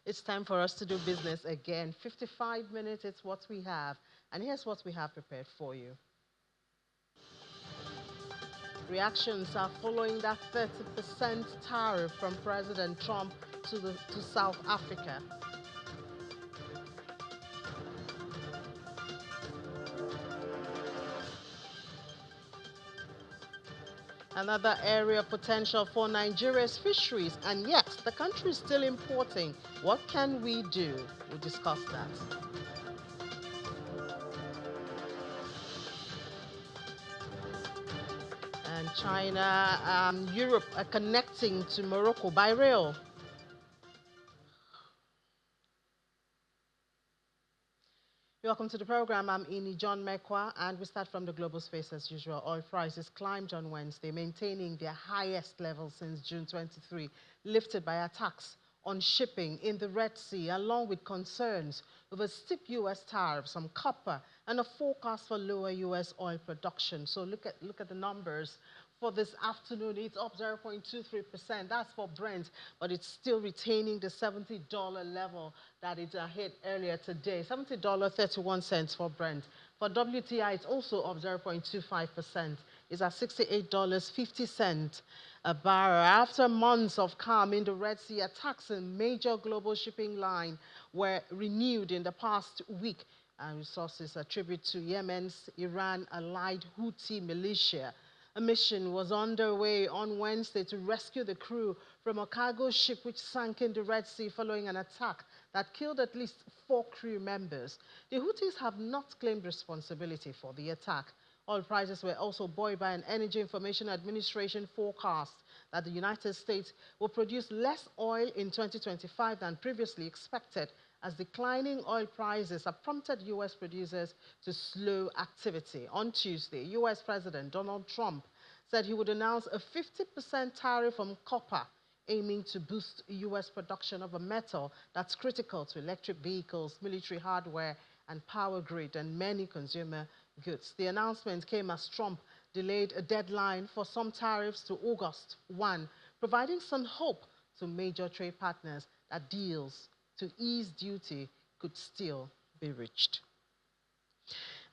It's time for us to do business again. 55 minutes, it's what we have. And here's what we have prepared for you. Reactions are following that 30% tariff from President Trump to South Africa. Another area of potential for Nigeria's fisheries, and yet the country is still importing. What can we do? We'll discuss that. And China and Europe are connecting to Morocco by rail. Welcome to the program. I'm Ini John Mekwa, and we start from the global space as usual. Oil prices climbed on Wednesday, maintaining their highest level since June 23, lifted by attacks on shipping in the Red Sea, along with concerns over steep U.S. tariffs on copper and a forecast for lower U.S. oil production. So look at the numbers. For this afternoon, it's up 0.23%. That's for Brent, but it's still retaining the $70 level that it hit earlier today. $70.31 for Brent. For WTI, it's also up 0.25%. It's at $68.50 a barrel. After months of calm in the Red Sea, attacks in major global shipping line were renewed in the past week. And resources attribute to Yemen's Iran-allied Houthi militia. A mission was underway on Wednesday to rescue the crew from a cargo ship which sank in the Red Sea following an attack that killed at least 4 crew members. The Houthis have not claimed responsibility for the attack. Oil prices were also buoyed by an Energy Information Administration forecast that the United States will produce less oil in 2025 than previously expected, as declining oil prices have prompted U.S. producers to slow activity. On Tuesday, U.S. President Donald Trump said he would announce a 50% tariff on copper, aiming to boost U.S. production of a metal that's critical to electric vehicles, military hardware, and power grid, and many consumer goods. The announcement came as Trump delayed a deadline for some tariffs to August 1, providing some hope to major trade partners that deals to ease duty could still be reached.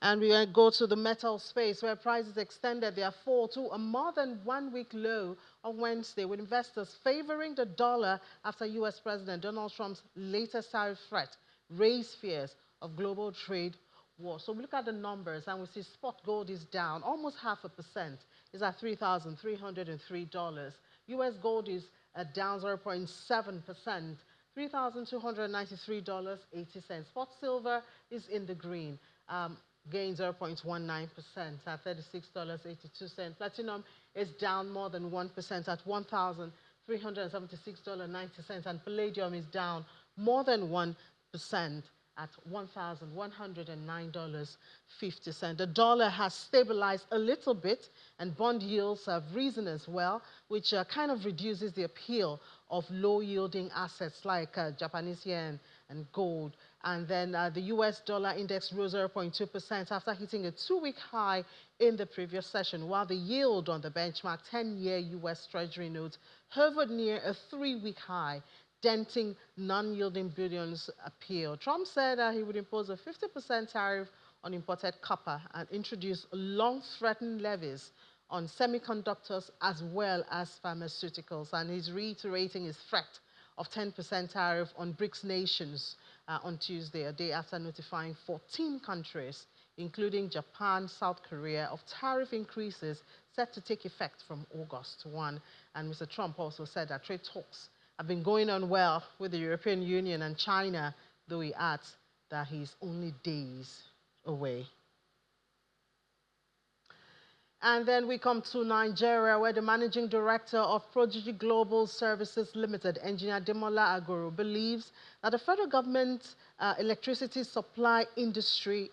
And we go to the metal space, where prices extended their fall to a more than 1-week low on Wednesday, with investors favoring the dollar after U.S. President Donald Trump's latest tariff threat raised fears of global trade war. So we look at the numbers, and we see spot gold is down almost 0.5%. It's at $3,303. U.S. gold is down 0.7%. $3,293.80. Spot silver is in the green, gain 0.19% at $36.82. Platinum is down more than 1% at $1,376.90, and palladium is down more than 1% at $1,109.50. The dollar has stabilized a little bit, and bond yields have risen as well, which kind of reduces the appeal of low-yielding assets like Japanese yen and gold. And then the U.S. dollar index rose 0.2% after hitting a 2-week high in the previous session, while the yield on the benchmark 10-year U.S. Treasury note hovered near a 3-week high, denting non-yielding billions appeal. Trump said he would impose a 50% tariff on imported copper and introduce long-threatened levies on semiconductors as well as pharmaceuticals. And he's reiterating his threat of 10% tariff on BRICS nations on Tuesday, a day after notifying 14 countries, including Japan, South Korea, of tariff increases set to take effect from August 1. And Mr. Trump also said that trade talks have been going on well with the European Union and China, though he adds that he's only days away. And then we come to Nigeria, where the managing director of Prodigy Global Services Limited, Engineer Demola Agoro, believes that the federal government's electricity supply industry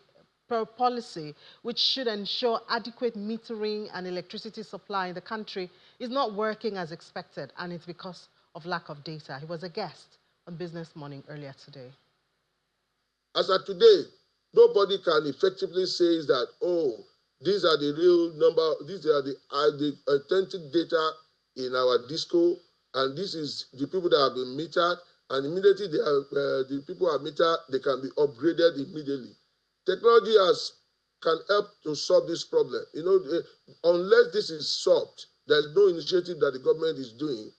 policy, which should ensure adequate metering and electricity supply in the country, is not working as expected, and it's because of lack of data. He was a guest on Business Morning earlier today. As of today, nobody can effectively say that, oh, these are the real number, these are the authentic data in our disco, and this is the people that have been metered, and immediately the people at meter, they can be upgraded immediately. Technology can help to solve this problem. Unless this is solved, there's no initiative that the government is doing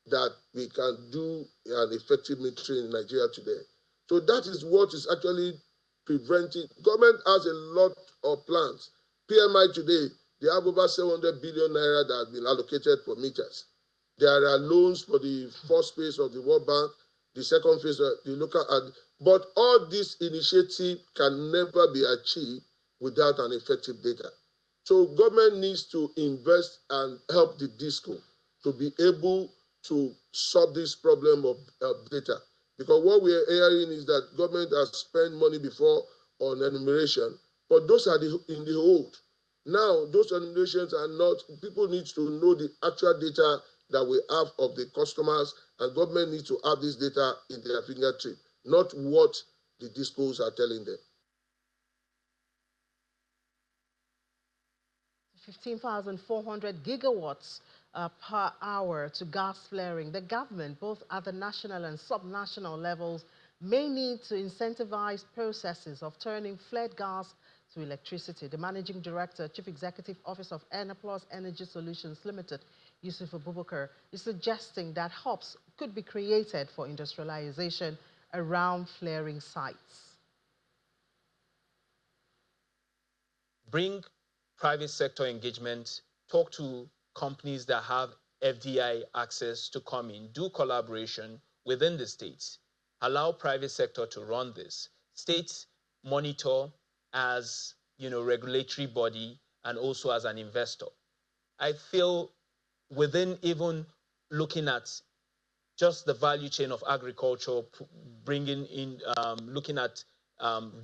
that we can do an effective metering in Nigeria today. So that is what is actually preventing. Government has a lot of plans. PMI today, they have over 700 billion naira that have been allocated for meters. There are loans for the first phase of the World Bank, the second phase of the local, but all this initiative can never be achieved without an effective data. So government needs to invest and help the DISCO to be able to solve this problem of data. Because what we are hearing is that government has spent money before on enumeration, but those are in the hold. Now, those enumerations are not, people need to know the actual data that we have of the customers, and government needs to have this data in their fingertip, not what the discos are telling them. 15,400 gigawatts per hour to gas flaring. The government, both at the national and subnational levels, may need to incentivize processes of turning flared gas to electricity. The Managing Director, Chief Executive Officer of Enerplus Energy Solutions Limited, Yusuf Abubakar, is suggesting that hubs could be created for industrialization around flaring sites. Bring private sector engagement, talk to companies that have FDI access to come in, do collaboration within the states, allow private sector to run this. States monitor as, regulatory body and also as an investor. I feel within even looking at just the value chain of agriculture, bringing in, looking at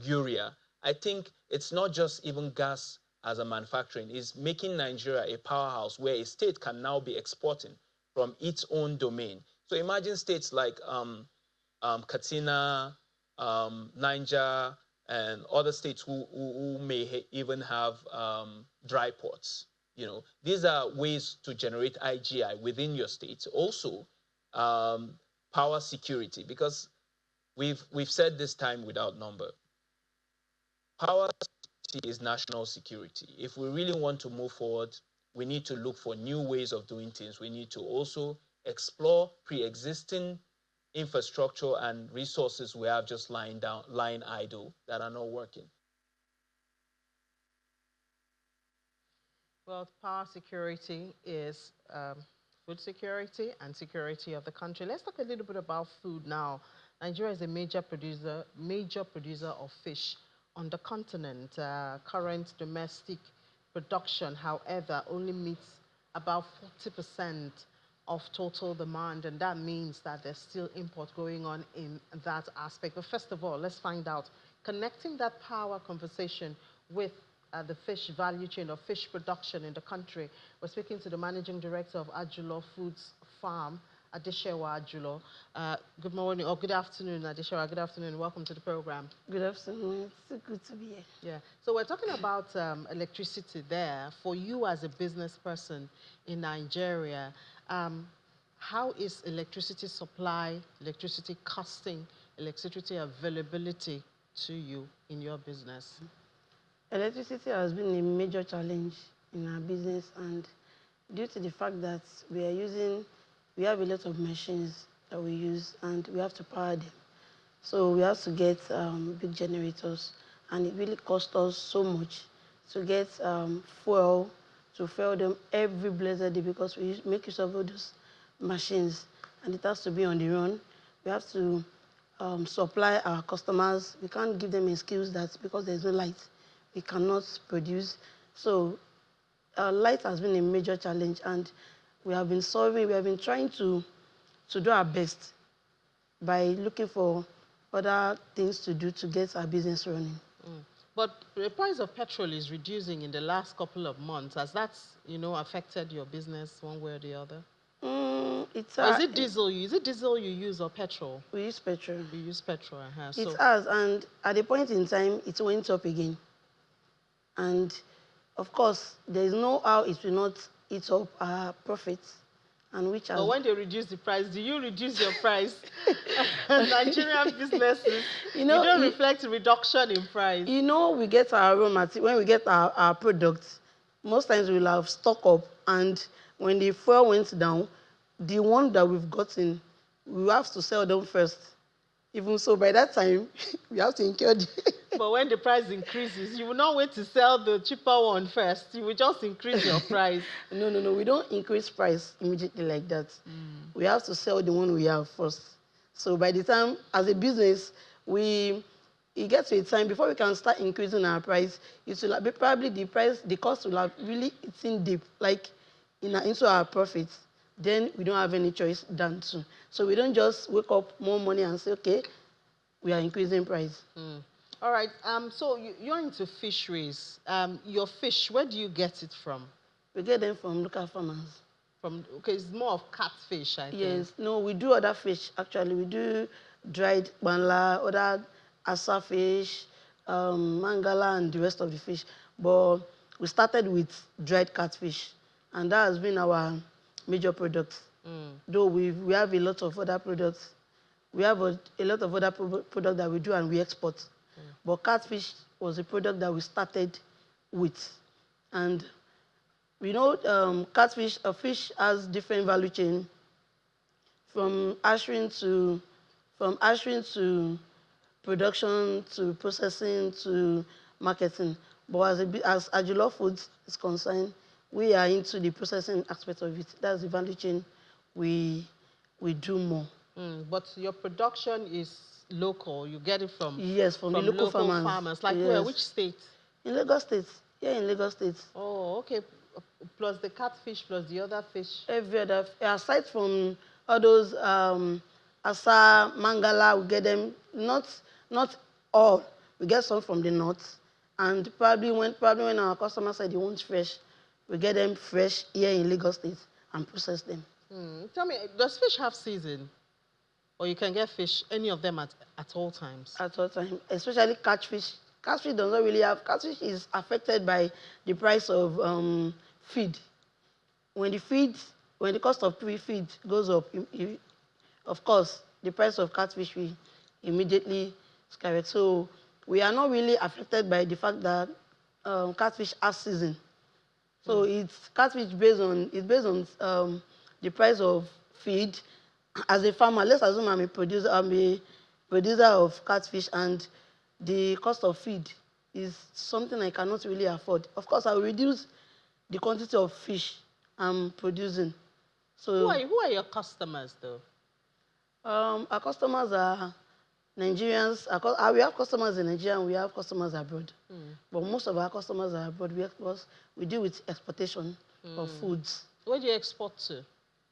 urea, I think it's not just even gas as a manufacturing, it's making Nigeria a powerhouse where a state can now be exporting from its own domain. So imagine states like Katsina, Niger, and other states who may even have dry ports. These are ways to generate IGI within your state. Also, power security, because we've said this time without number. Power security is national security. If we really want to move forward, we need to look for new ways of doing things. We need to also explore pre-existing infrastructure and resources we have just lying idle that are not working. Well, power security is food security and security of the country. Let's talk a little bit about food now. Nigeria is a major producer of fish on the continent. Current domestic production, however, only meets about 40% of total demand, and that means that there's still import going on in that aspect. But first of all, let's find out, connecting that power conversation with the fish value chain of fish production in the country. We're speaking to the Managing Director of Ajulo Foods Farm, Adeshewa Ajulo. Good morning, or good afternoon, Adeshewa. Good afternoon. Welcome to the program. Good afternoon. It's so good to be here. Yeah. So we're talking about electricity there. For you as a business person in Nigeria, how is electricity supply, electricity costing, electricity availability to you in your business? Electricity has been a major challenge in our business, and due to the fact that we have a lot of machines that we use and we have to power them. So we have to get big generators, and it really costs us so much to get fuel to fuel them every blessed day, because we make use of all those machines and it has to be on the run. We have to supply our customers. We can't give them excuse that because there's no light, we cannot produce. So light has been a major challenge, and we have been trying to do our best by looking for other things to do to get our business running. But the price of petrol is reducing in the last couple of months. Has that, affected your business one way or the other? Is it diesel? Is it diesel you use or petrol? We use petrol. We use petrol. It has, and at a point in time, it went up again. And of course, there is no how it will not eat up our profits and which has... But when they reduce the price, do you reduce your price? Nigerian businesses, you don't reflect reduction in price. You know, we get our raw material, when we get our products, most times we'll have stock up, and when the fuel went down, the one that we've gotten, we have to sell them first. Even so, by that time, we have to incur the... But when the price increases, you will not wait to sell the cheaper one first. You will just increase your price. No. We don't increase price immediately like that. We have to sell the one we have first. So by the time, as a business, it gets to a time before we can start increasing our price. It will be probably the cost will have really eaten deep, like into our profits. Then we don't have any choice than to. So we don't just wake up more money and say, okay, we are increasing price. All right. So you're into fisheries. Your fish, where do you get it from? We get them from local farmers. Okay, it's more of catfish, I think. Yes. No, we do other fish, actually. We do dried banla, other asa fish, mangala, and the rest of the fish. But we started with dried catfish, and that has been our major product. Though we have a lot of other products. We have a lot of other products that we do and we export. But catfish was a product that we started with. And we know catfish, a fish has different value chain from hatchery to production to processing to marketing. But as Agilor Foods is concerned, we are into the processing aspect of it. That's the value chain we do more. But your production is local. You get it from... Yes, from the local farmers. Like where? Which state? In Lagos State. Yeah, in Lagos State. Oh, okay. Plus the catfish, plus the other fish. Every other, aside from all those asa, mangala, we get them, not all. We get some from the north. And probably when our customer said they want fresh, we get them fresh here in Lagos State and process them. Tell me, does fish have season? Or you can get fish, any of them at all times? At all times, especially catfish. Catfish does not really have... Catfish is affected by the price of feed. When the cost of feed goes up, of course, the price of catfish will immediately skyrocket. So we are not really affected by the fact that catfish has season. So it's catfish based on the price of feed. As a farmer, let's assume I'm a producer of catfish, and the cost of feed is something I cannot really afford. Of course, I will reduce the quantity of fish I'm producing. So who are your customers, though? Our customers are Nigerians. We have customers in Nigeria and we have customers abroad. But most of our customers are abroad because we deal with exportation of foods. Where do you export to?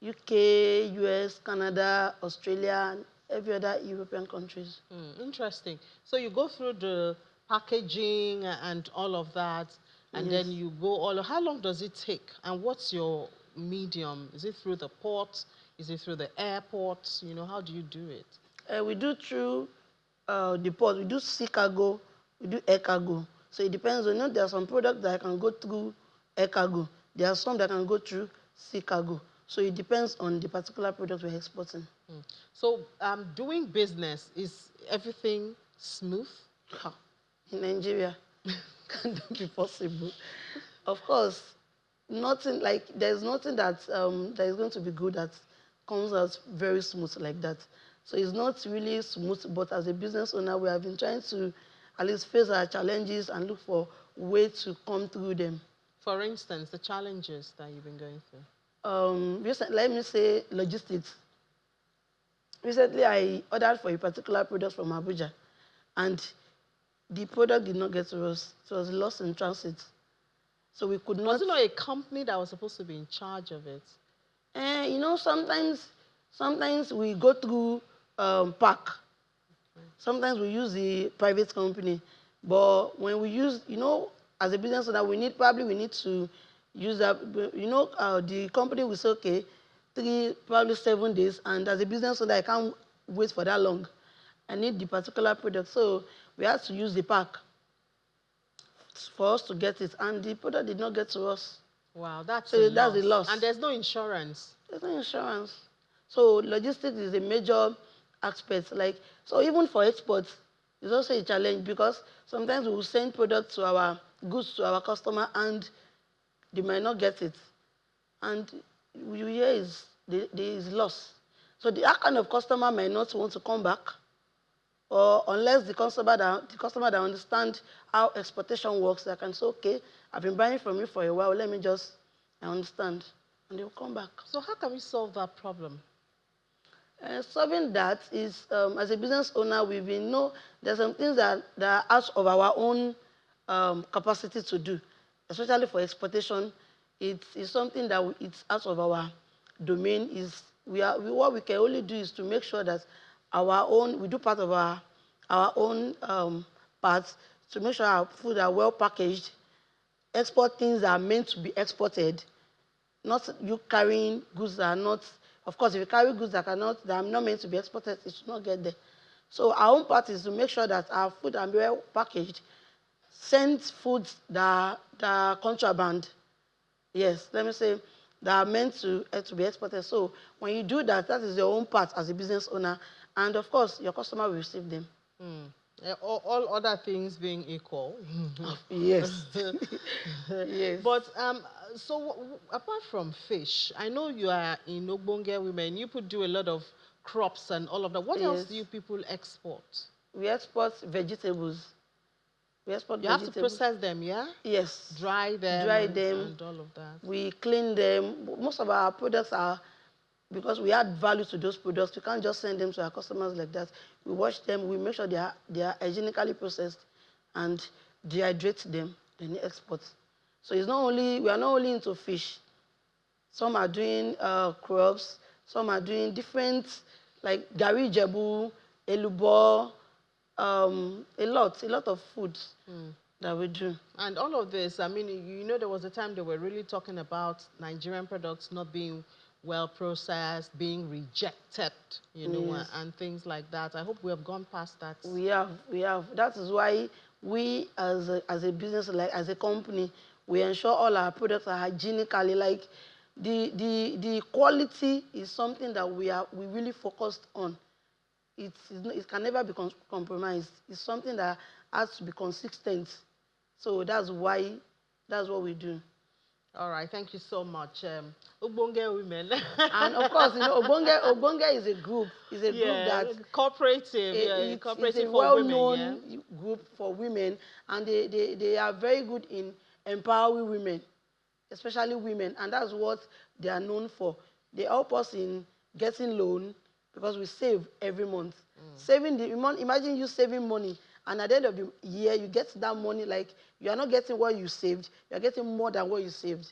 UK, US, Canada, Australia, and every other European countries. Interesting. So you go through the packaging and all of that, and then you go all... How long does it take? And what's your medium? Is it through the port? Is it through the airports? How do you do it? We do through the port. We do sea cargo. We do air cargo. So it depends. There are some products that can go through air cargo. There are some that can go through sea cargo. So it depends on the particular product we're exporting. So doing business, is everything smooth? In Nigeria, can't be possible. Of course, there's nothing that is going to be good that comes out very smooth like that. So it's not really smooth, but as a business owner, we have been trying to at least face our challenges and look for ways to come through them. For instance, the challenges that you've been going through. Let me say logistics. Recently, I ordered for a particular product from Abuja, and the product did not get to us. It was lost in transit. So we could not... Was it not a company that was supposed to be in charge of it? Sometimes we go through PAC. Sometimes we use the private company. But when we use, as a business owner, we need to use that. The company will say, okay, 3, probably 7 days, and as a business owner, I can't wait for that long. I need the particular product. So we had to use the pack for us to get it, and the product did not get to us. Wow, that's a So that's a loss. And loss. there's no insurance. There's no insurance. So logistics is a major aspect. Like, so even for exports, it's also a challenge because sometimes we will send products to our goods to our customer and they might not get it. And you hear there is loss. So that kind of customer might not want to come back, or unless the customer that understand how exportation works, they can say, okay, I've been buying from you for a while, let me just I understand, and they will come back. So how can we solve that problem? Solving that is, as a business owner, we will know there's some things that are out of our own capacity to do, especially for exportation. It is something that it's out of our domain. What we can only do is to make sure that we do part of our own parts to make sure our food are well packaged. Export things that are meant to be exported, not you carrying goods that are not. Of course, if you carry goods that are not meant to be exported, it should not get there. So our own part is to make sure that our food are well packaged, send foods that are contraband. Yes, let me say that are meant to be exported. So when you do that, that is your own part as a business owner, and of course your customer will receive them. All other things being equal. Yes. Yes. But so apart from fish, I know you are in Ogbonge Women. You could do a lot of crops and all of that. What else Yes. do you people export? We export vegetables. We export You have to vegetables. process them, yeah? Yes. Dry them Dry them. and all of that. We clean them. Most of our products are, because we add value to those products, we can't just send them to our customers like that. We wash them, we make sure they are hygienically processed and dehydrate them, then export. So we are not only into fish. Some are doing crops, some are doing different, like gari jebu, elubo, a lot of foods that we do. And all of this, I mean, there was a time they were really talking about Nigerian products not being well processed, being rejected, Yes. and things like that. I hope we have gone past that. We have. That is why we, as a business, like as a company, we ensure all our products are hygienically. Like the quality is something that we really focused on. It can never be compromised. It's something that has to be consistent. So that's what we do. All right, thank you so much. Ubonge Women. And of course, Obonge is a group. Is a group Yeah, that cooperative, yeah, it's a cooperative for women, yeah. well-known group for women, and they are very good in empowering women, especially women, and that's what they are known for. They help us in getting loan because we save every month. Saving imagine you saving money, and at the end of the year you get that money, like you are not getting what you saved, you are getting more than what you saved,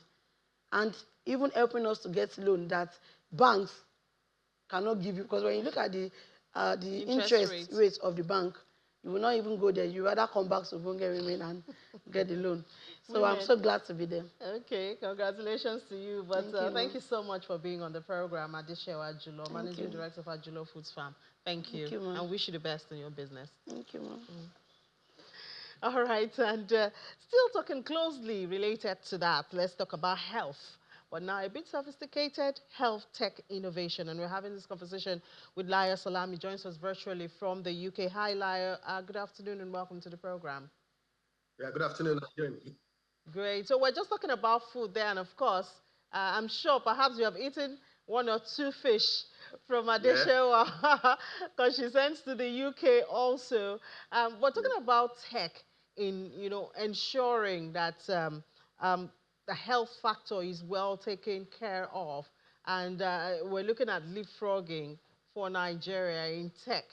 and even helping us to get loan that banks cannot give you, because when you look at the Interest interest rates. rate of the bank, you will not even go there. You rather come back to Bunge Women and get the loan. So I'm Women. so glad to be there. Okay, congratulations to you. But Thank you, thank ma'am. you so much for being on the program, Adeshewa Ajulo, Thank Managing you. Director of Ajulo Foods Farm. Thank you, Thank you, ma'am. and wish you the best in your business. Thank you, ma'am. All right, and still talking closely related to that, let's talk about health. But now a bit sophisticated health tech innovation. And we're having this conversation with Laya Salami, joins us virtually from the UK. Hi, Laya. Good afternoon and welcome to the program. Yeah, good afternoon again. Great. So we're just talking about food there, and of course, I'm sure perhaps you have eaten one or two fish from Yeah. Adeshewa because she sends to the UK also. We're talking about tech in ensuring that the health factor is well taken care of, and we're looking at leapfrogging for Nigeria in tech.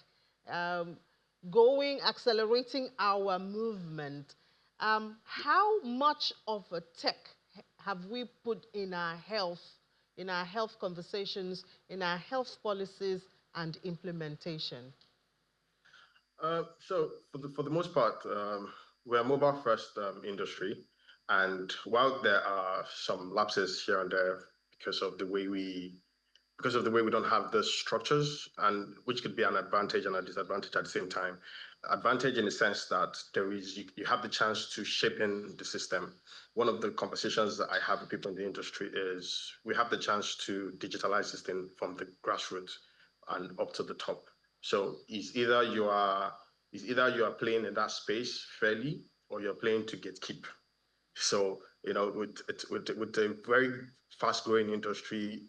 Um, accelerating our movement. How much of a tech have we put in our health conversations, in our health policies and implementation? So for the most part, we're a mobile first industry, and while there are some lapses here and there because of the way we because of the way we don't have the structures, and which could be an advantage and a disadvantage at the same time. Advantage in the sense that you have the chance to shape in the system. One of the conversations that I have with people in the industry is we have the chance to digitalize this thing from the grassroots and up to the top. So it's either you are playing in that space fairly, or you're playing to get keep. So with a very fast growing industry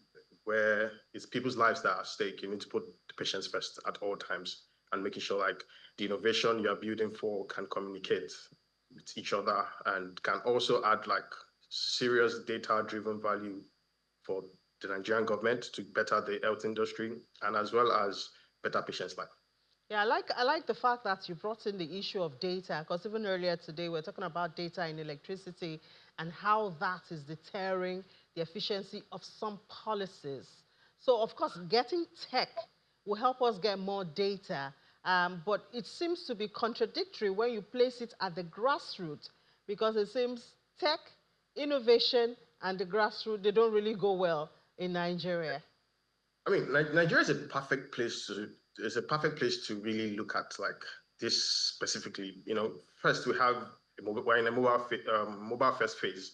where it's people's lives that are at stake, you need to put the patients first at all times, and making sure like the innovation you are building for can communicate with each other and can also add like serious data driven value for the Nigerian government to better the health industry and as well as better patients' life. Yeah, I like the fact that you brought in the issue of data, because even earlier today we are talking about data in electricity and how that is deterring the efficiency of some policies. So of course, getting tech will help us get more data, but it seems to be contradictory when you place it at the grassroots, because it seems tech, innovation, and the grassroots, they don't really go well in Nigeria. I mean, Nigeria is a perfect place to really look at like this specifically. First we're in a mobile first phase.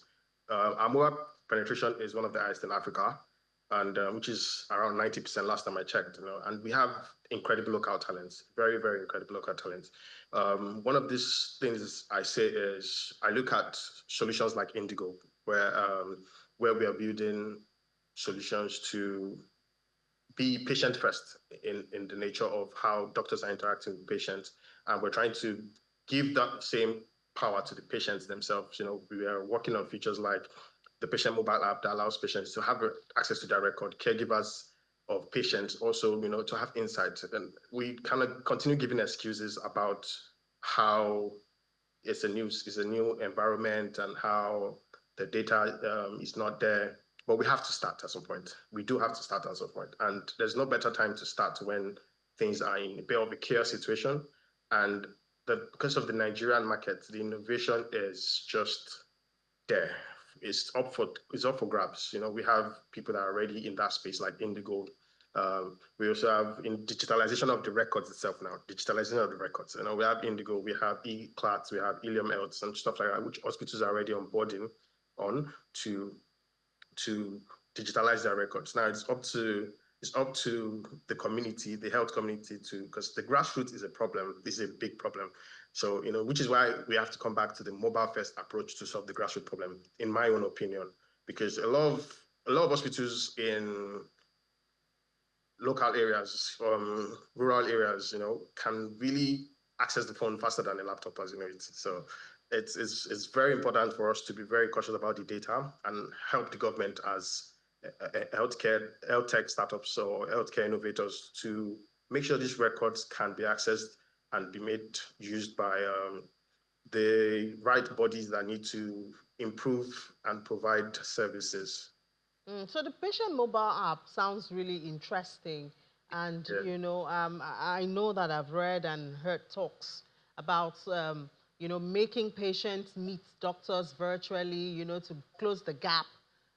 Our mobile penetration is one of the highest in Africa, and which is around 90% last time I checked. And we have incredible local talents, very very incredible local talents. One of these things I say is I look at solutions like Indigo, where we are building solutions to be patient first in the nature of how doctors are interacting with patients. And we're trying to give that same power to the patients themselves. We are working on features like the patient mobile app that allows patients to have access to their record, caregivers of patients also, to have insight. And we kind of continue giving excuses about how it's a new environment and how the data is not there. But we have to start at some point. We do have to start at some point. And there's no better time to start when things are in a bit of a chaos situation. And because of the Nigerian market, the innovation is just there. It's up for grabs. We have people that are already in that space, like Indigo. We also have in digitalization of the records itself now, digitalization of the records. We have Indigo, we have eClats, we have Ilium Health and stuff like that, which hospitals are already onboarding on to digitalize their records. Now it's up to the community, the health community, because the grassroots is a problem. This is a big problem. So which is why we have to come back to the mobile first approach to solve the grassroots problem, in my own opinion, because a lot of hospitals in local areas, rural areas, can really access the phone faster than a laptop, as you know. So it's very important for us to be very cautious about the data and help the government as health tech startups or healthcare innovators to make sure these records can be accessed and be made used by the right bodies that need to improve and provide services. So the patient mobile app sounds really interesting. And, I know that I've read and heard talks about, making patients meet doctors virtually, to close the gap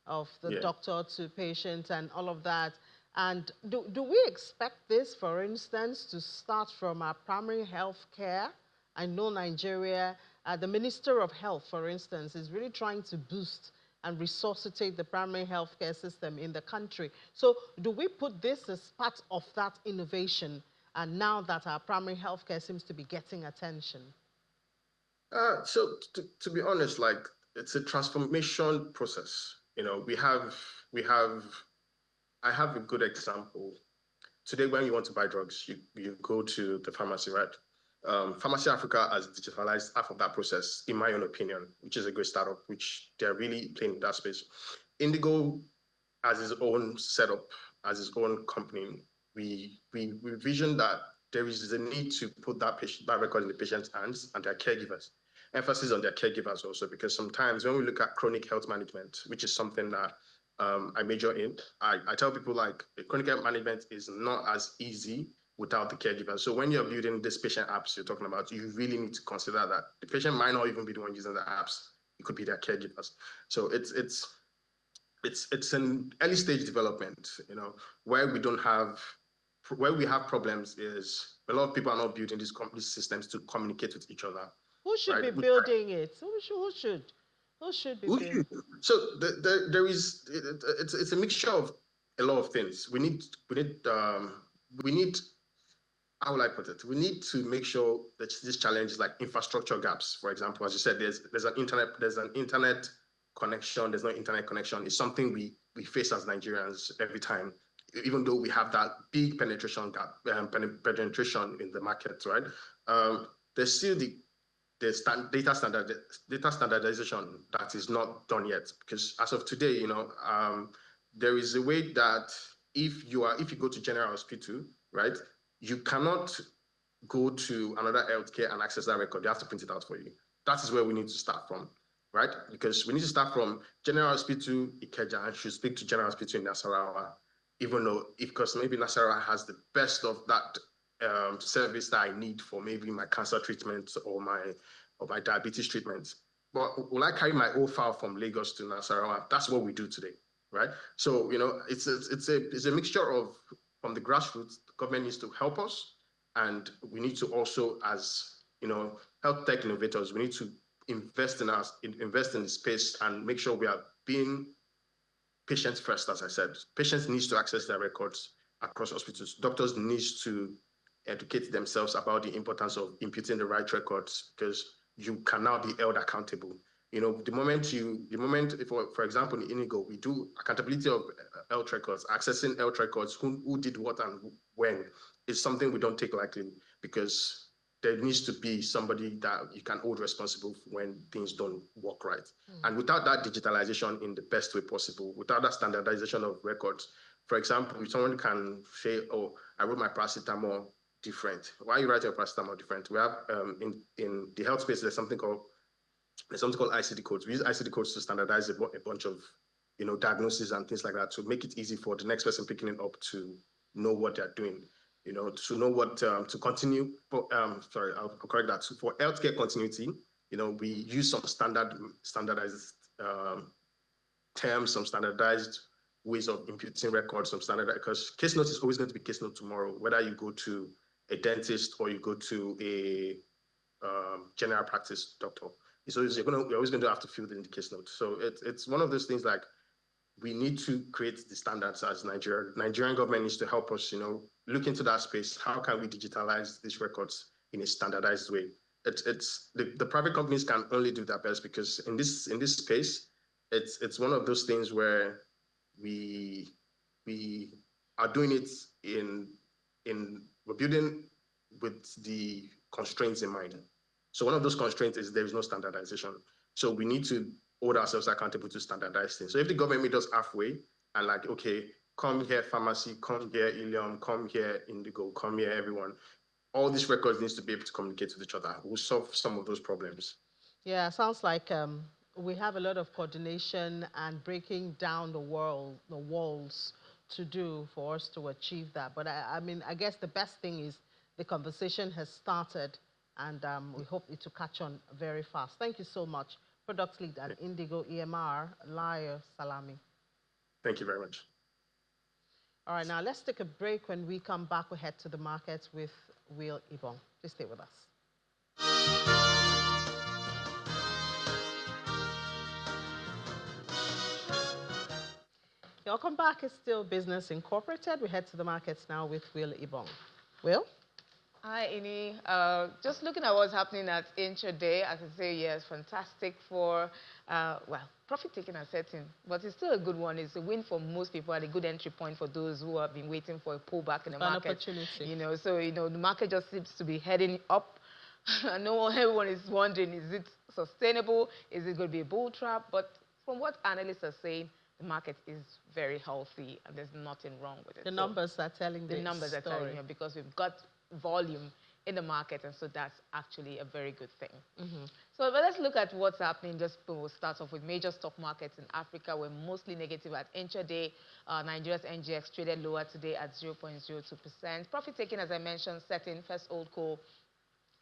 of the doctor to patient and all of that. And do we expect this, for instance, to start from our primary health care? I know Nigeria, the Minister of Health, for instance, is really trying to boost and resuscitate the primary healthcare system in the country. So do we put this as part of that innovation, and now that our primary healthcare seems to be getting attention? So to be honest, like it's a transformation process. I have a good example. Today, when you want to buy drugs, you go to the pharmacy, right? Pharmacy Africa has digitalized half of that process, in my own opinion, which is a great startup, which they're really playing in that space. Indigo has its own setup, as its own company. We vision that there is a need to put that record in the patient's hands and their caregivers. Emphasis on their caregivers also, because sometimes when we look at chronic health management, which is something that I major in, I tell people like chronic health management is not as easy without the caregiver. So when you're building this patient apps you're talking about, you really need to consider that the patient might not even be the one using the apps. It could be their caregivers. So it's an early stage development, where we have problems is a lot of people are not building these systems to communicate with each other. Who should right? be building it? Who should be building? So there is it's a mixture of a lot of things. We need how will I put it? We need to make sure that these challenges like infrastructure gaps, for example, as you said, there's an internet connection, there's no internet connection. It's something we face as Nigerians every time, even though we have that big penetration gap, penetration in the market, right? There's still the data standardization that is not done yet, because as of today, there is a way that if you go to general hospital, right, you cannot go to another healthcare and access that record. They have to print it out for you. That is where we need to start from, right? Because we need to start from General Hospital Ikeja and should speak to General Hospital in Nasarawa, even though, because maybe Nasarawa has the best of that service that I need for maybe my cancer treatment or my diabetes treatment. But will I carry my old file from Lagos to Nasarawa? That's what we do today, right? So it's a mixture of, from the grassroots, the government needs to help us, and we need to also, as health tech innovators, we need to invest in the space and make sure we are being patients first. As I said, patients need to access their records across hospitals. Doctors need to educate themselves about the importance of imputing the right records, because you can now be held accountable. The moment, for example, in Inigo, we do accountability of health records, accessing health records, who did what and when, is something we don't take lightly, because there needs to be somebody that you can hold responsible when things don't work right. And without that digitalization in the best way possible, without that standardization of records, for example, someone can say, oh, I wrote my paracetamol different. Why are you writing your paracetamol different? We have in the health space, there's something called ICD codes. We use ICD codes to standardize a bunch of diagnoses and things like that, to make it easy for the next person picking it up to know what they're doing. To know what to continue. Sorry, I'll correct that. So for healthcare continuity, we use some standardized terms, some standardized ways of imputing records, because case note is always going to be case note tomorrow, whether you go to a dentist or you go to a general practice doctor. So you're always going to have to fill in the case note. So it's one of those things, like, we need to create the standards as Nigeria. Nigerian government needs to help us, look into that space. How can we digitalize these records in a standardized way? It's the private companies can only do their best, because in this space, it's one of those things where we are doing it we're building with the constraints in mind. So one of those constraints is there is no standardization. So we need to hold ourselves accountable to standardize things. So if the government meet us halfway and, like, okay, come here pharmacy, come here Ilium, come here Indigo, come here everyone, all these records needs to be able to communicate with each other. We'll solve some of those problems. Yeah, sounds like we have a lot of coordination and breaking down the walls to do for us to achieve that. But I mean, I guess the best thing is the conversation has started, and we hope it to catch on very fast. Thank you so much. Product lead at Indigo EMR, Layo Salami. Thank you very much. All right, now let's take a break. When we come back, we'll head to the market with Will Ibon. Please stay with us. Welcome back. It's still Business Incorporated. We head to the markets now with Will Ibon. Will? Hi, Ini. Just looking at what's happening at intraday, I can say yes, fantastic for, profit taking and setting, but it's still a good one. It's a win for most people and a good entry point for those who have been waiting for a pullback in the market. Opportunity. So the market just seems to be heading up. I know everyone is wondering, is it sustainable? Is it going to be a bull trap? But from what analysts are saying, the market is very healthy and there's nothing wrong with it. The numbers are telling the numbers story. are telling you, because we've got volume in the market, and so that's actually a very good thing. So but let's look at what's happening. Just we'll start off with major stock markets in Africa. We're mostly negative at intraday. Nigeria's NGX traded lower today at 0.02%. Profit taking, as I mentioned, setting first old coal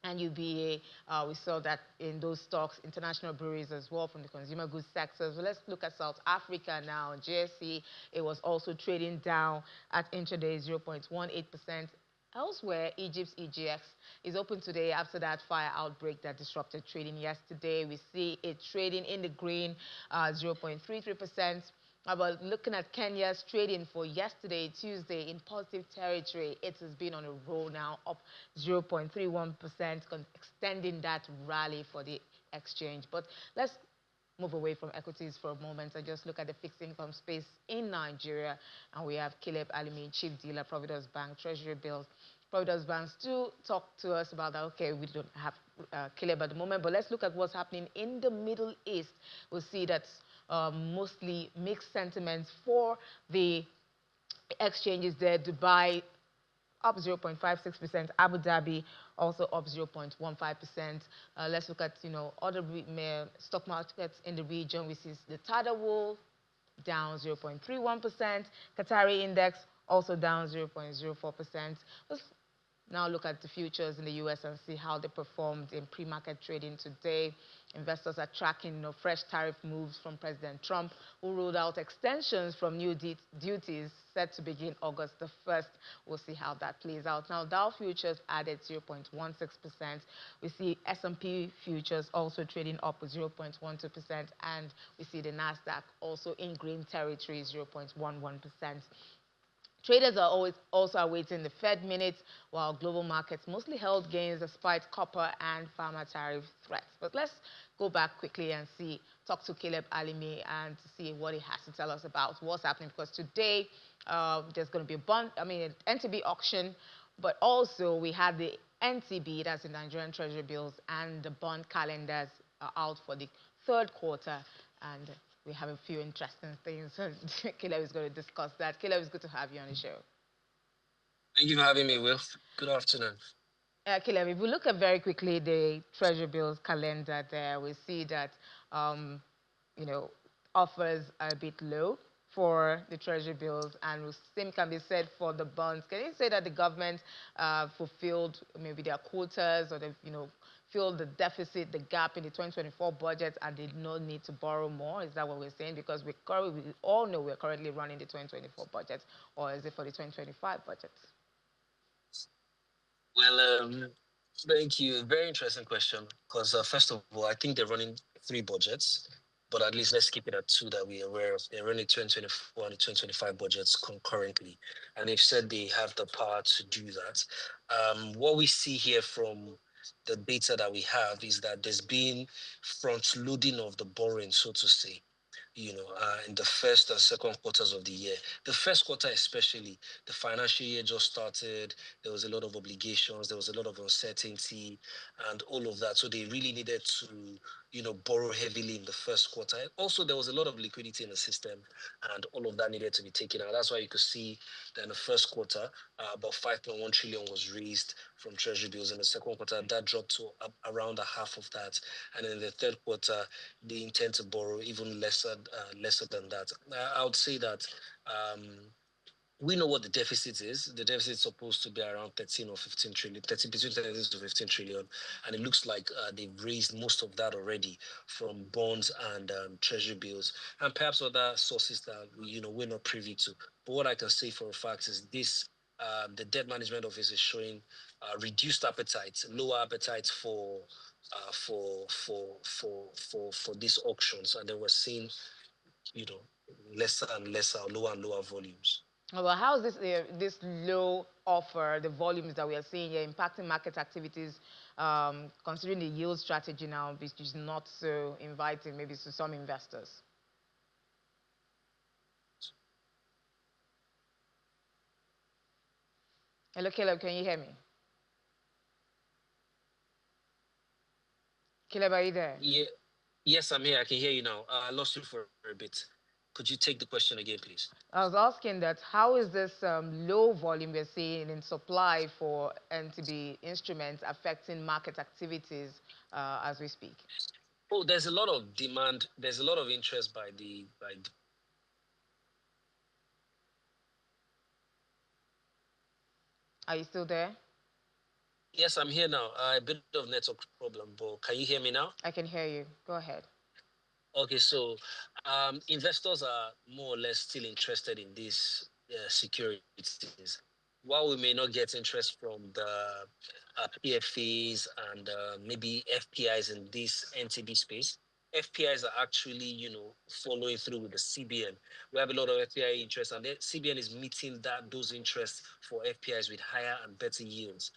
and UBA. We saw that in those stocks, international breweries as well from the consumer goods sector. So let's look at South Africa now. JSE, it was also trading down at intraday 0.18%. Elsewhere, Egypt's EGX is open today after that fire outbreak that disrupted trading yesterday. We see it trading in the green, 0.33%. But looking at Kenya's trading for yesterday, Tuesday, in positive territory, it has been on a roll now, up 0.31%, extending that rally for the exchange. But let's move away from equities for a moment and just look at the fixed income space in Nigeria. And we have Caleb Alimi, Chief Dealer, Providence Bank, Treasury Bills. Providence Bank still talk to us about that. Okay, we don't have Caleb at the moment, but let's look at what's happening in the Middle East. We'll see that mostly mixed sentiments for the exchanges there. Dubai up 0.56%. Abu Dhabi also up 0.15%. Let's look at, other stock markets in the region. We see the Tadawul down 0.31%. Qatari index also down 0.04%. Let's now look at the futures in the U.S. and see how they performed in pre-market trading today. Investors are tracking, fresh tariff moves from President Trump, who ruled out extensions from new duties set to begin August the 1st. We'll see how that plays out. Now, Dow futures added 0.16%. We see S&P futures also trading up with 0.12%, and we see the Nasdaq also in green territory, 0.11%. Traders are always also awaiting the Fed minutes, while global markets mostly held gains despite copper and pharma tariff threats. But let's go back quickly and talk to Caleb Alimi and see what he has to tell us about what's happening. Because today there's going to be an NTB auction, but also we had the NTB, that's the Nigerian Treasury Bills, and the bond calendars are out for the third quarter. And we have a few interesting things. So Caleb is going to discuss that. Caleb, it's good to have you on the show. Thank you for having me, Will. Good afternoon. Caleb, if we look at very quickly the Treasury Bills calendar there, we see that, offers are a bit low for the Treasury Bills, and the same can be said for the bonds. Can you say that the government fulfilled maybe their quotas, or they've, filled the deficit, the gap in the 2024 budget, and did not need to borrow more? Is that what we're saying? Because we all know we're currently running the 2024 budget, or is it for the 2025 budget? Well, thank you. Very interesting question. Because first of all, I think they're running 3 budgets, but at least let's keep it at 2 that we're aware of. They're running 2024 and the 2025 budgets concurrently, and they've said they have the power to do that. What we see here from the data that we have is that there's been front loading of the borrowing, so to say, in the first and second quarters of the year. The first quarter especially, the financial year just started, there was a lot of obligations, there was a lot of uncertainty and all of that. So they really needed to, borrow heavily in the first quarter. Also, there was a lot of liquidity in the system and all of that needed to be taken out. That's why you could see that in the first quarter, about 5.1 trillion was raised from Treasury bills. In the second quarter, that dropped to around a half of that. And in the third quarter, they intend to borrow even lesser than that. I would say that we know what the deficit is. The deficit is supposed to be around 13 or 15 trillion, between 13 to 15 trillion. And it looks like they've raised most of that already from bonds and treasury bills, and perhaps other sources that we're not privy to. But what I can say for a fact is this: the debt management office is showing reduced appetite, lower appetite for these auctions, and then we're seeing lesser and lesser, lower and lower volumes. Well, how is this low offer, the volumes that we are seeing here, impacting market activities, considering the yield strategy now, which is not so inviting maybe to some investors? Hello, Caleb, can you hear me? Caleb, are you there? Yeah. Yes, I'm here. I can hear you now. I lost you for a bit. Could you take the question again, please? I was asking that how is this low volume we're seeing in supply for NTB instruments affecting market activities as we speak? Oh, there's a lot of demand. There's a lot of interest by the. Are you still there? Yes, I'm here now. A bit of network problem, but can you hear me now? I can hear you. Go ahead. Okay, so investors are more or less still interested in these securities. While we may not get interest from the PFAs and maybe FPIs in this NTB space, FPIs are actually, following through with the CBN. We have a lot of FPI interest, and the CBN is meeting those interests for FPIs with higher and better yields.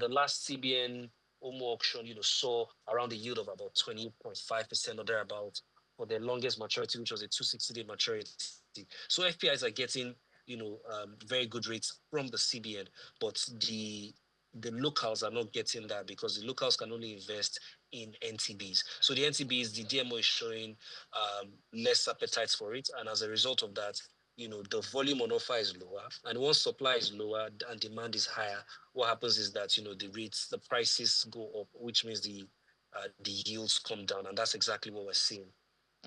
The last CBN Omo auction, saw around a yield of about 20.5% or thereabout for the longest maturity, which was a 260-day maturity. So FPIs are getting, very good rates from the CBN, but the locals are not getting that because the locals can only invest in NTBs. So the NTBs, the DMO is showing less appetite for it, and as a result of that, the volume on offer is lower, and once supply is lower and demand is higher, what happens is that the prices go up, which means the yields come down, and that's exactly what we're seeing.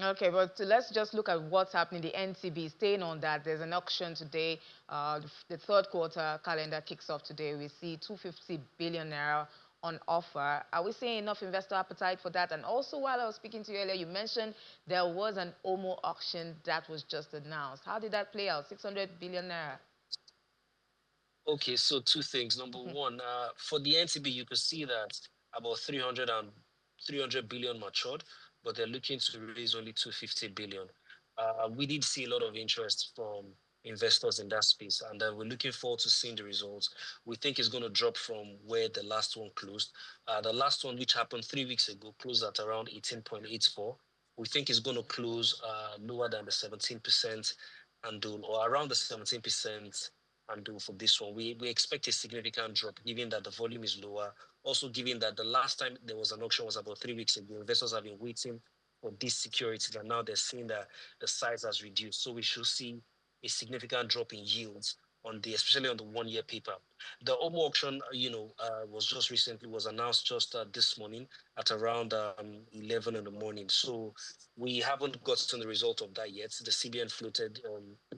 Okay, but let's just look at what's happening. The NCB, staying on that, there's an auction today. The third quarter calendar kicks off today. We see 250 billion naira on offer. Are we seeing enough investor appetite for that? And also, while I was speaking to you earlier, you mentioned there was an OMO auction that was just announced. How did that play out? 600 billion naira. Okay, so two things. Number one, for the NTB, you could see that about 300 billion matured, but they're looking to raise only 250 billion. We did see a lot of interest from investors in that space, and we're looking forward to seeing the results. We think it's going to drop from where the last one closed. The last one, which happened 3 weeks ago, closed at around 18.84. We think it's going to close lower than the 17% handle or around the 17% handle for this one. We expect a significant drop given that the volume is lower. Also, given that the last time there was an auction was about 3 weeks ago, investors have been waiting for this security, and now they're seeing that the size has reduced. So we should see a significant drop in yields especially on the 1 year paper. The OMO auction, was announced just this morning at around 11 in the morning. So we haven't gotten the result of that yet. The CBN floated,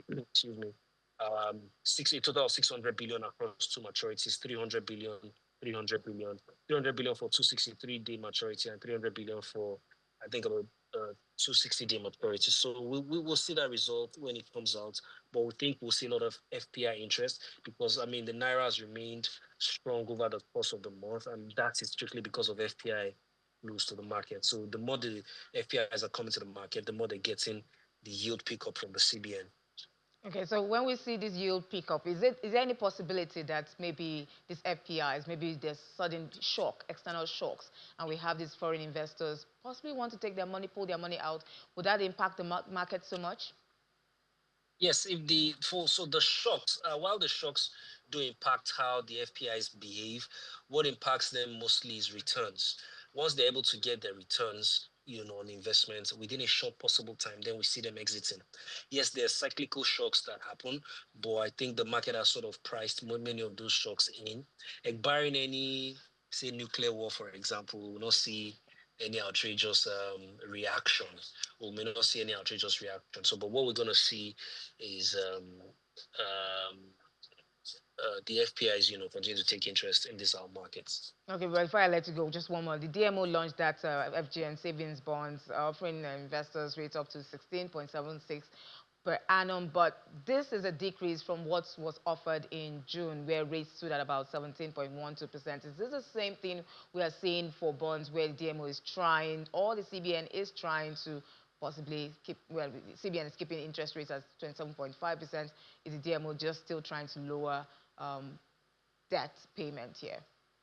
excuse me, a total of 600 billion across two maturities, 300 billion, 300 billion, 300 billion for 263-day maturity, and 300 billion for, I think, about 260-day maturity. So we will see that result when it comes out, but we think we'll see a lot of FPI interest because, I mean, the Naira has remained strong over the course of the month, and that is strictly because of FPI flows to the market. So the more the FPIs are coming to the market, the more they're getting the yield pickup from the CBN. Okay, so when we see this yield pick up, is there any possibility that maybe these FPIs, maybe there's sudden shock, external shocks, and we have these foreign investors possibly want to take their money, pull their money out? Would that impact the market so much? Yes, if the for so the shocks, while the shocks do impact how the FPIs behave, what impacts them mostly is returns. Once they're able to get their returns, on investments within a short possible time, then we see them exiting. Yes, there are cyclical shocks that happen, but I think the market has sort of priced many of those shocks in. Like barring any, say, nuclear war, for example, we will not see any outrageous reaction. We may not see any outrageous reaction. So, but what we're going to see is the FPIs, continue to take interest in these our markets. Okay, well, before I let you go, just one more. The DMO launched that FGN savings bonds offering investors rates up to 16.76 per annum, but this is a decrease from what was offered in June, where rates stood at about 17.12%. Is this the same thing we are seeing for bonds where the DMO is trying, or the CBN is trying to possibly keep, well, the CBN is keeping interest rates at 27.5%. Is the DMO just still trying to lower debt payment here?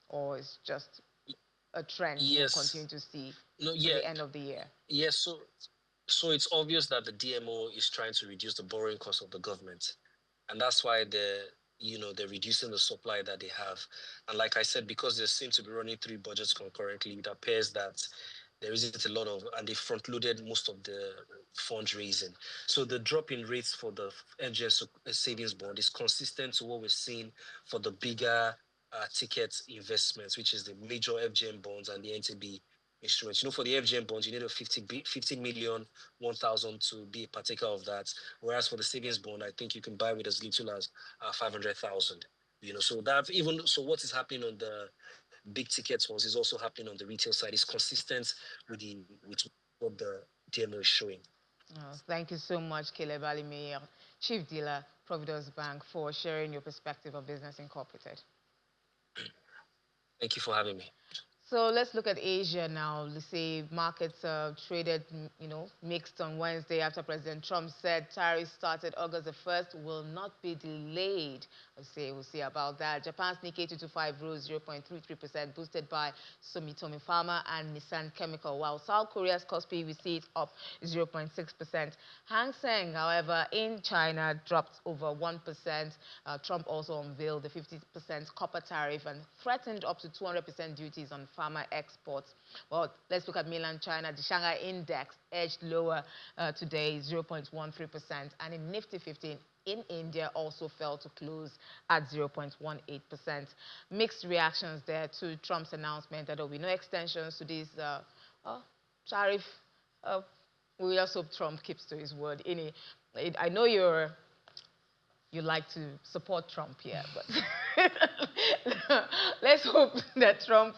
Or it's just a trend we'll Yes. continue to see No. till Yeah. the end of the year? Yes. So it's obvious that the DMO is trying to reduce the borrowing cost of the government, and that's why they're reducing the supply that they have. And like I said, because they seem to be running three budgets concurrently, it appears that there isn't a lot of, and they front loaded most of the fundraising. So the drop in rates for the FGS savings bond is consistent to what we're seeing for the bigger ticket investments, which is the major FGM bonds and the NTB instruments. For the FGM bonds, you need a 50 million, 1,000 to be a partaker of that. Whereas for the savings bond, I think you can buy with as little as 500,000. So that even so, what is happening on the big ticket ones is also happening on the retail side. It's consistent with what the DMO is showing. Thank you so much, Caleb Alimeyer, Chief Dealer, Providence Bank, for sharing your perspective of Business Incorporated. Thank you for having me. So let's look at Asia now. Let's say markets traded, mixed on Wednesday after President Trump said tariffs started August the 1st will not be delayed. We'll see about that. Japan's Nikkei 225 rose 0.33%, boosted by Sumitomo Pharma and Nissan Chemical, while South Korea's Kospi, we see it up 0.6%. Hang Seng, however, in China dropped over 1%. Trump also unveiled the 50% copper tariff and threatened up to 200% duties on pharma exports. Well, let's look at mainland China. The Shanghai index edged lower today, 0.13%, and in Nifty 15 in India also fell to close at 0.18%. Mixed reactions there to Trump's announcement that there will be no extensions to this tariff. We also hope Trump keeps to his word. I know you like to support Trump here, but let's hope that Trump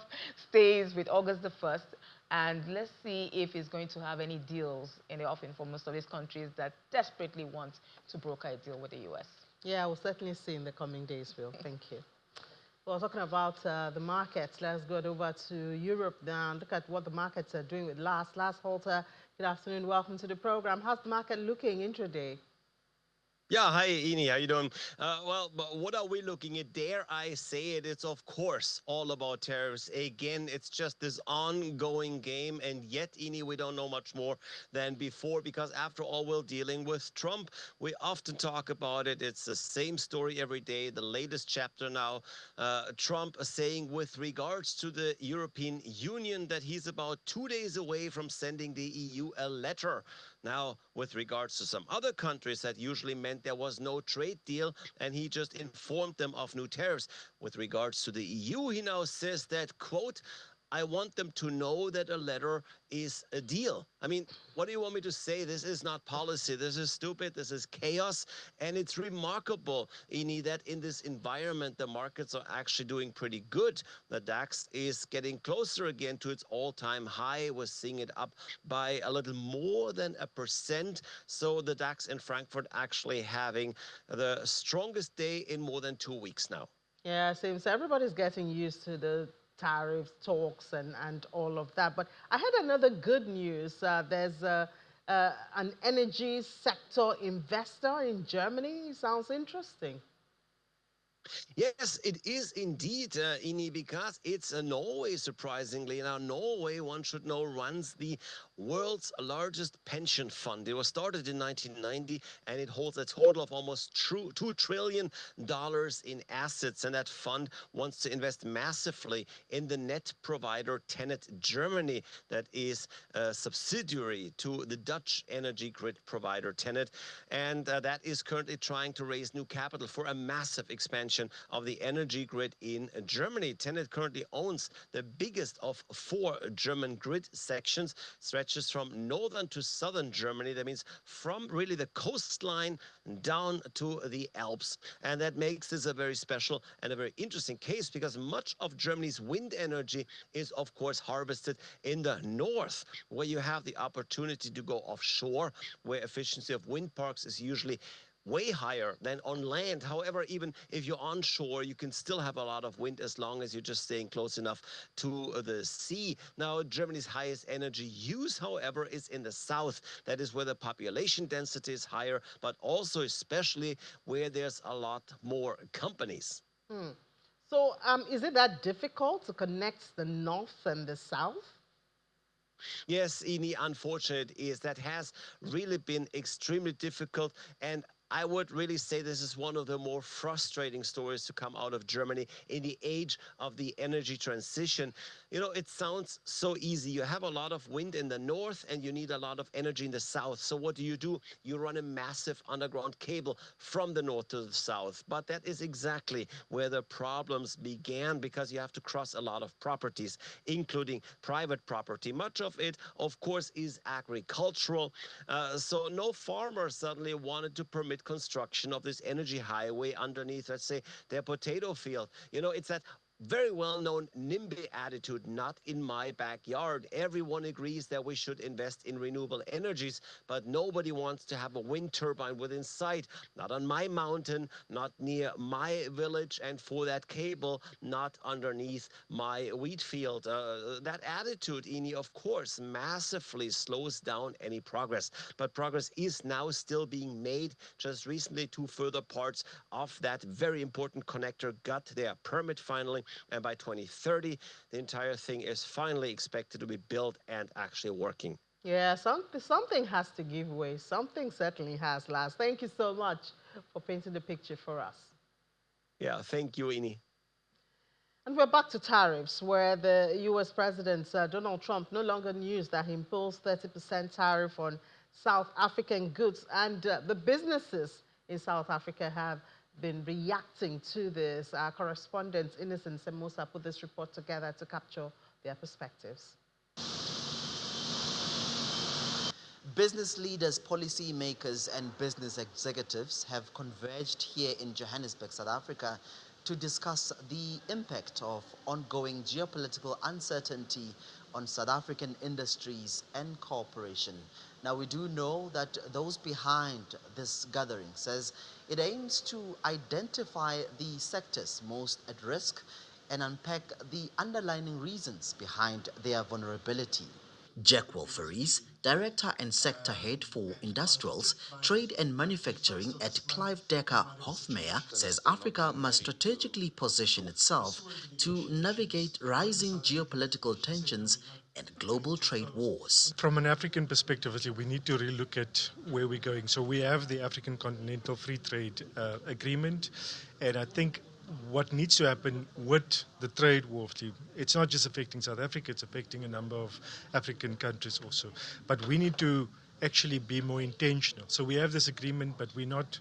stays with August the 1st, and let's see if he's going to have any deals in the offing for most of these countries that desperately want to broker a deal with the U.S. Yeah, we'll certainly see in the coming days, Will. Thank you. Well, talking about the markets, let's go over to Europe now and look at what the markets are doing with Last Halter. Good afternoon. Welcome to the program. How's the market looking intraday? Yeah, hi, Ini. How you doing? Well, but what are we looking at? Dare I say it? It's, of course, all about tariffs. Again, it's just this ongoing game. And yet, Ini, we don't know much more than before because, after all, we're dealing with Trump. We often talk about it. It's the same story every day. The latest chapter now, Trump saying with regards to the European Union that he's about 2 days away from sending the EU a letter. Now, with regards to some other countries, that usually meant there was no trade deal, and he just informed them of new tariffs. With regards to the EU, he now says that, quote, I want them to know that a letter is a deal. I mean, what do you want me to say? This is not policy. This is stupid. This is chaos. And it's remarkable, Ini, that in this environment, the markets are actually doing pretty good. The DAX is getting closer again to its all-time high. We're seeing it up by a little more than 1%. So the DAX in Frankfurt actually having the strongest day in more than 2 weeks now. Yeah, seems everybody's getting used to the tariff talks and all of that. But I had another good news. There's an energy sector investor in Germany. Sounds interesting. Yes, it is indeed, Ini, because it's Norway, surprisingly. Now, Norway, one should know, runs the world's largest pension fund. It was started in 1990, and it holds a total of almost $2 trillion in assets. And that fund wants to invest massively in the net provider TenneT Germany, that is a subsidiary to the Dutch energy grid provider TenneT. And that is currently trying to raise new capital for a massive expansion of the energy grid in Germany. TenneT currently owns the biggest of 4 German grid sections, stretches from northern to southern Germany. That means from really the coastline down to the Alps. And that makes this a very special and a very interesting case because much of Germany's wind energy is, of course, harvested in the north, where you have the opportunity to go offshore, where efficiency of wind parks is usually way higher than on land. However, even if you're onshore, you can still have a lot of wind as long as you're just staying close enough to the sea. Now, Germany's highest energy use, however, is in the south. That is where the population density is higher, but also especially where there's a lot more companies. So is it that difficult to connect the north and the south? Yes, Ini, unfortunate is that has really been extremely difficult, and I would really say this is one of the more frustrating stories to come out of Germany in the age of the energy transition. You know, it sounds so easy. You have a lot of wind in the north and you need a lot of energy in the south. So what do? You run a massive underground cable from the north to the south. But that is exactly where the problems began, because you have to cross a lot of properties, including private property. Much of it, of course, is agricultural. So no farmer suddenly wanted to permit construction of this energy highway underneath, let's say, their potato field. You know, it's that very well-known NIMBY attitude, not in my backyard. Everyone agrees that we should invest in renewable energies, but nobody wants to have a wind turbine within sight, not on my mountain, not near my village, and for that cable, not underneath my wheat field. That attitude, Ini, of course, massively slows down any progress, but progress is now still being made. Just recently, two further parts of that very important connector got their permit finally, and by 2030, the entire thing is finally expected to be built and actually working. Yeah, something has to give way. Something certainly has, Lars. Thank you so much for painting the picture for us. Yeah, thank you, Ini. And we're back to tariffs, where the U.S. President Donald Trump no longer news that he imposed 30% tariff on South African goods. And the businesses in South Africa have been reacting to this. Our correspondent Innocent Semosa put this report together to capture their perspectives. Business leaders, policy makers and business executives have converged here in Johannesburg, South Africa, to discuss the impact of ongoing geopolitical uncertainty on South African industries and cooperation. Now, we do know that those behind this gathering says it aims to identify the sectors most at risk and unpack the underlying reasons behind their vulnerability. Jack Wolferis, Director and Sector Head for Industrials, Trade and Manufacturing at Clive Decker Hofmeyer, says Africa must strategically position itself to navigate rising geopolitical tensions and global trade wars. From an African perspective, we need to really look at where we're going. So we have the African Continental Free Trade Agreement, and I think what needs to happen with the trade war, it's not just affecting South Africa, it's affecting a number of African countries also. But we need to actually be more intentional. So we have this agreement, but we're not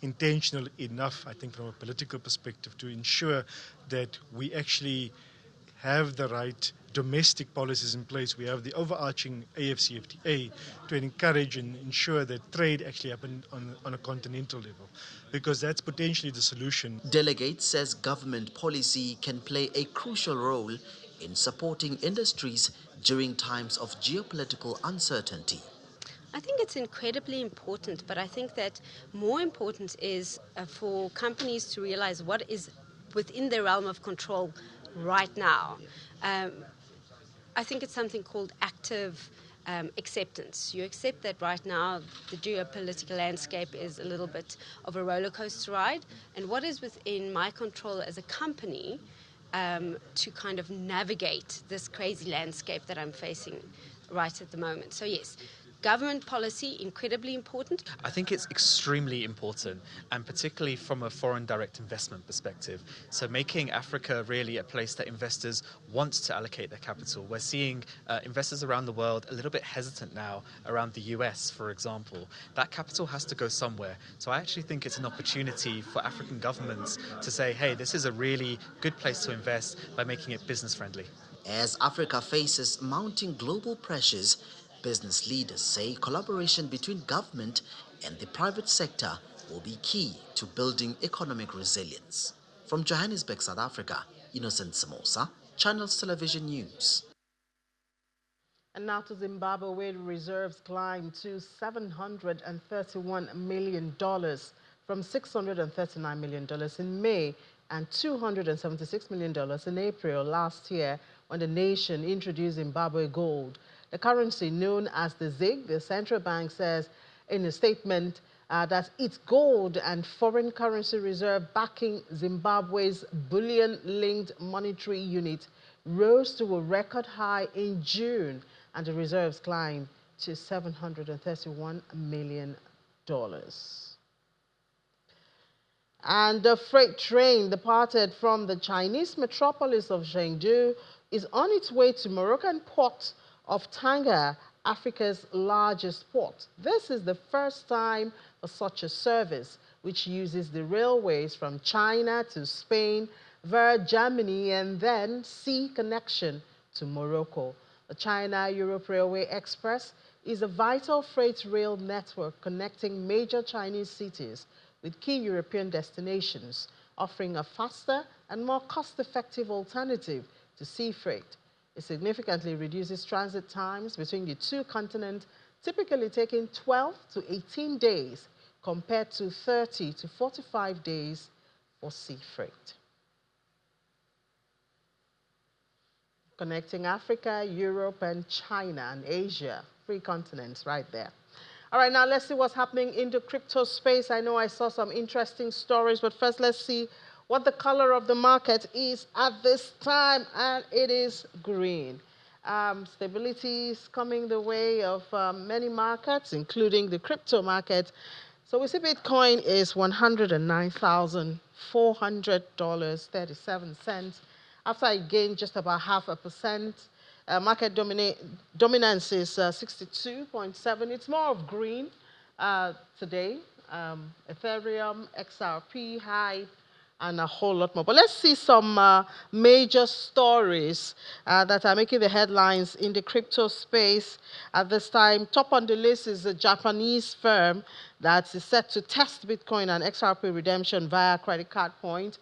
intentional enough, I think, from a political perspective to ensure that we actually have the right domestic policies in place. We have the overarching AfCFTA to encourage and ensure that trade actually happens on a continental level, because that's potentially the solution. Delegate says government policy can play a crucial role in supporting industries during times of geopolitical uncertainty. I think it's incredibly important, but I think that more important is for companies to realize what is within their realm of control right now. I think it's something called active acceptance. You accept that right now the geopolitical landscape is a little bit of a roller coaster ride, and what is within my control as a company to kind of navigate this crazy landscape that I'm facing right at the moment. So yes, government policy, incredibly important. I think it's extremely important, and particularly from a foreign direct investment perspective. So making Africa really a place that investors want to allocate their capital. We're seeing investors around the world a little bit hesitant now around the US, for example. That capital has to go somewhere. So I actually think it's an opportunity for African governments to say, hey, this is a really good place to invest by making it business friendly. As Africa faces mounting global pressures, business leaders say collaboration between government and the private sector will be key to building economic resilience. From Johannesburg, South Africa, Innocent Semosa, Channels Television News. And now to Zimbabwe, where reserves climbed to $731 million from $639 million in May and $276 million in April last year, when the nation introduced Zimbabwe gold. The currency known as the ZiG, the central bank says in a statement that its gold and foreign currency reserve backing Zimbabwe's bullion-linked monetary unit rose to a record high in June, and the reserves climbed to $731 million. And the freight train departed from the Chinese metropolis of Chengdu is on its way to Moroccan port of Tanger, Africa's largest port. This is the first time for such a service, which uses the railways from China to Spain via Germany and then sea connection to Morocco. The China-Europe Railway Express is a vital freight rail network connecting major Chinese cities with key European destinations offering a faster and more cost-effective alternative to sea freight. It significantly reduces transit times between the two continents, typically taking 12 to 18 days compared to 30 to 45 days for sea freight. Connecting Africa, Europe, and China and Asia. 3 continents right there. All right, now let's see what's happening in the crypto space. I know I saw some interesting stories, but first let's see what the color of the market is at this time, and it is green. Stability is coming the way of many markets, including the crypto market. So we see Bitcoin is $109,400.37 after I gained just about 0.5%. Market dominance is 62.7. It's more of green today. Ethereum, XRP, high, and a whole lot more. But let's see some major stories that are making the headlines in the crypto space at this time. Top on the list is a Japanese firm that is set to test Bitcoin and XRP redemption via credit card point.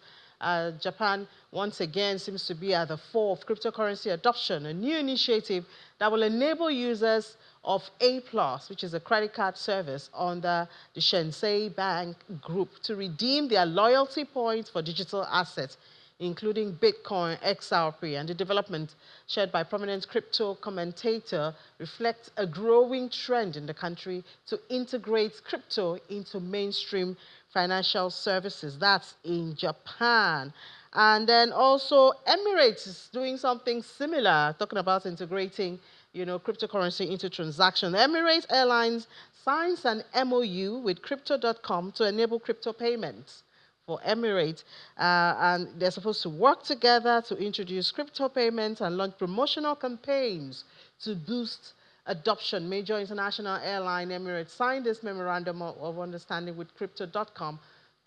Japan, once again, seems to be at the fore of cryptocurrency adoption, a new initiative that will enable users of A+, which is a credit card service under the Shinsei Bank Group, to redeem their loyalty points for digital assets, including Bitcoin, XRP, and the development shared by prominent crypto commentator reflects a growing trend in the country to integrate crypto into mainstream financial services. That's in Japan. And then also Emirates is doing something similar, talking about integrating, cryptocurrency into transactions. Emirates Airlines signs an MOU with Crypto.com to enable crypto payments for Emirates, and they're supposed to work together to introduce crypto payments and launch promotional campaigns to boost adoption. Major international airline Emirates signed this memorandum of understanding with Crypto.com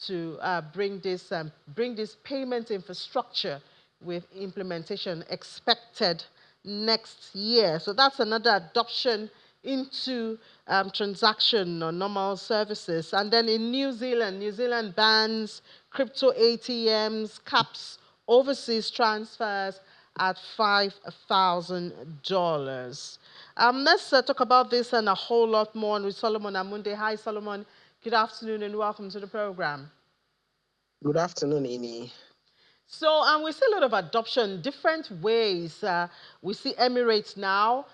to bring this payment infrastructure with implementation expected next year. So that's another adoption into transaction or normal services. And then in New Zealand bans crypto ATMs, caps overseas transfers at $5,000. Let's talk about this and a whole lot more with Solomon Amunde. Hi, Solomon. Good afternoon and welcome to the program. Good afternoon, Ini. So we see a lot of adoption, different ways. We see Emirates now.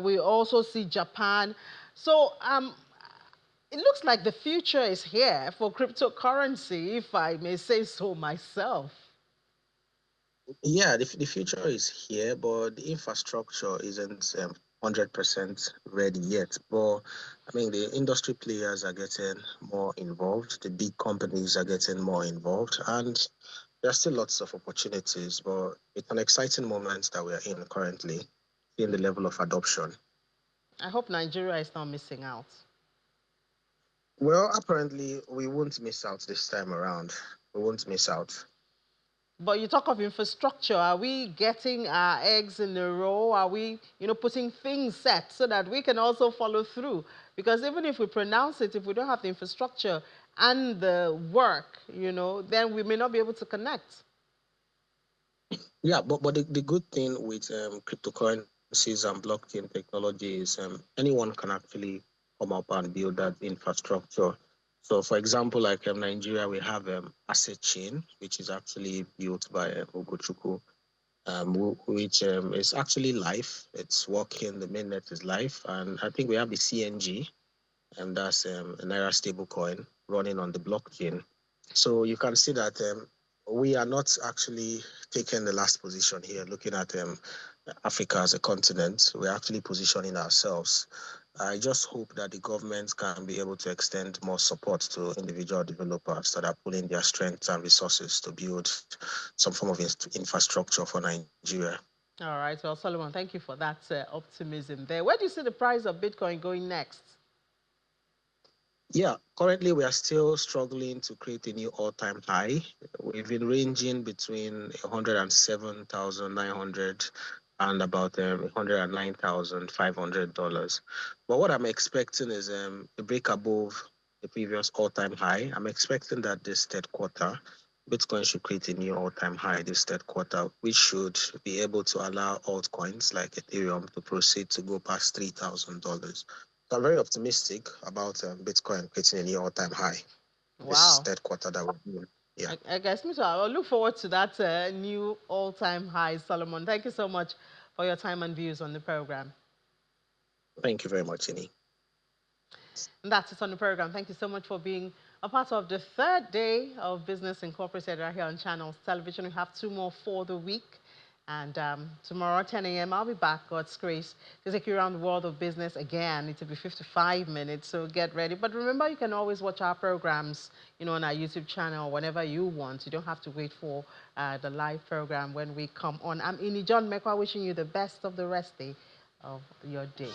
We also see Japan. So it looks like the future is here for cryptocurrency, if I may say so myself. Yeah, the future is here, but the infrastructure isn't 100% ready yet. But I mean, the industry players are getting more involved. The big companies are getting more involved, and there are still lots of opportunities. But it's an exciting moment that we are in currently, seeing the level of adoption. I hope Nigeria is not missing out. Well, apparently, we won't miss out this time around. We won't miss out. But you talk of infrastructure. Are we getting our eggs in a row? Are we, putting things set so that we can also follow through? Because even if we pronounce it, if we don't have the infrastructure and the work, then we may not be able to connect. Yeah, but the good thing with cryptocurrencies and blockchain technology is anyone can actually come up and build that infrastructure. So, for example, like Nigeria, we have Asset Chain, which is actually built by Ogochukwu, which is actually live. It's working. The mainnet is live, and I think we have the CNG, and that's a Naira stablecoin running on the blockchain. So you can see that we are not actually taking the last position here, looking at Africa as a continent. We're actually positioning ourselves. I just hope that the government can be able to extend more support to individual developers that are pulling their strengths and resources to build some form of infrastructure for Nigeria. All right. Well, Solomon, thank you for that optimism there. Where do you see the price of Bitcoin going next? Yeah, currently we are still struggling to create a new all-time high. We've been ranging between 107,900 and about $109,500. But what I'm expecting is a break above the previous all-time high. I'm expecting that this third quarter Bitcoin should create a new all-time high this third quarter, which should be able to allow altcoins like Ethereum to proceed to go past $3,000. So I'm very optimistic about Bitcoin creating a new all-time high this Wow. third quarter that we're doing. Yeah. I guess me too. I'll look forward to that new all-time high, Solomon. Thank you so much for your time and views on the program. Thank you very much, Ini. And that's it on the program. Thank you so much for being a part of the third day of Business Incorporated right here on Channels Television. We have 2 more for the week. And tomorrow, 10 a.m., I'll be back, God's grace, to take you around the world of business again. It'll be 55 minutes, so get ready. But remember, you can always watch our programs, on our YouTube channel whenever you want. You don't have to wait for the live program when we come on. I'm Ini John Mekwa, wishing you the best of the rest day of your day.